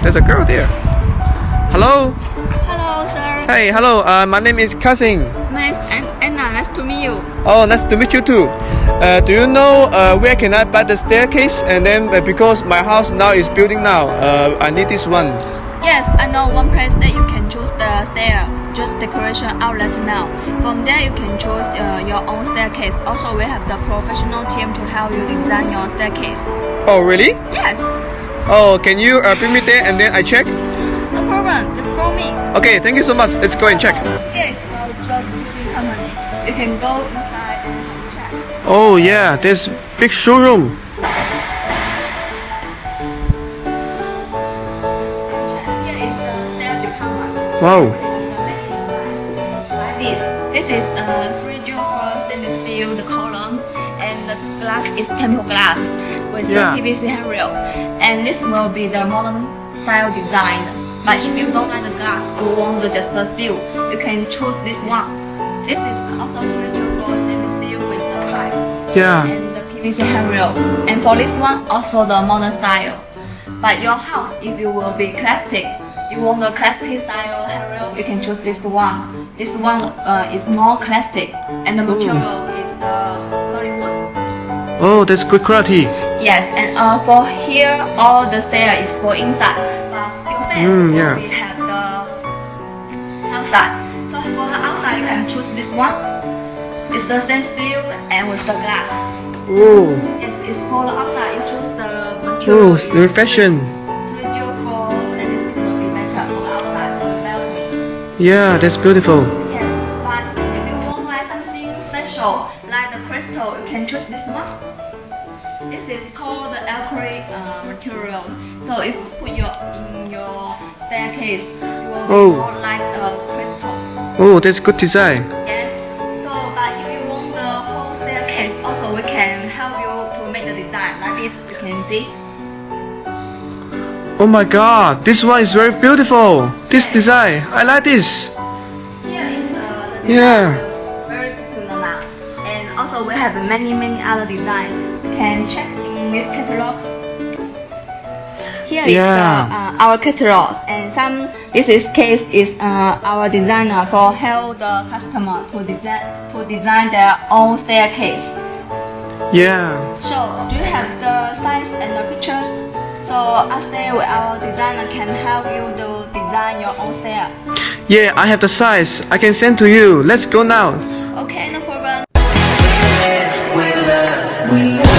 there's a girl there. Hello. Hello, sir. Hey, hello. My name is Cousin. My name is Anna. Nice to meet you. Oh, nice to meet you too. Do you know where can I buy the staircase? And then because my house now is building now, I need this one. Yes, I know one place that you can choose the stair, just decoration outlet now. From there, you can choose your own staircase. Also, we have the professional team to help you design your staircase. Oh, really? Yes. Oh, can you bring me there and then I check? No problem. Just follow me. Okay, thank you so much. Let's go and check. Here is the job company. You can go inside and check. Oh yeah, there's big showroom. Wow. Like this. This is a 304 stainless steel the column, and the glass is temple glass with the PVC handrail. And this will be the modern style design. But if you don't like the glass, you want just the steel, you can choose this one. This is also 304 stainless steel with the pipe. Yeah. And the PVC handrail. And for this one, also the modern style. But your house, if you will be classic, you want the classic style handrail, you can choose this one. This one is more classic, and the material is the solid wood. Oh, that's good quality. Yes, and for here, all the stair is for inside, but your fence we have the outside. So for the outside, you can choose this one. It's the stainless steel and with the glass. Oh. It's for the outside. You choose the material. Oh, very fashion. Yeah, that's beautiful. Yes, but if you want like something special, like the crystal, you can choose this one. This is called the acrylic material. So if you put in your staircase, it will be more like a crystal. Oh, that's good design. Yes. So, but if you want the whole staircase, also we can help you to make the design like this. You can see. Oh my god, this one is very beautiful. This design, I like this. Here is the design very popular now. And also we have many other designs. You can check in this catalog. Here is our catalog, and this case is our designer for help the customer to design their own staircase. Yeah. So do you have the size and the pictures? So upstairs, our designer can help you to design your own stair. Yeah, I have the size. I can send to you. Let's go now. Okay, no problem. We love.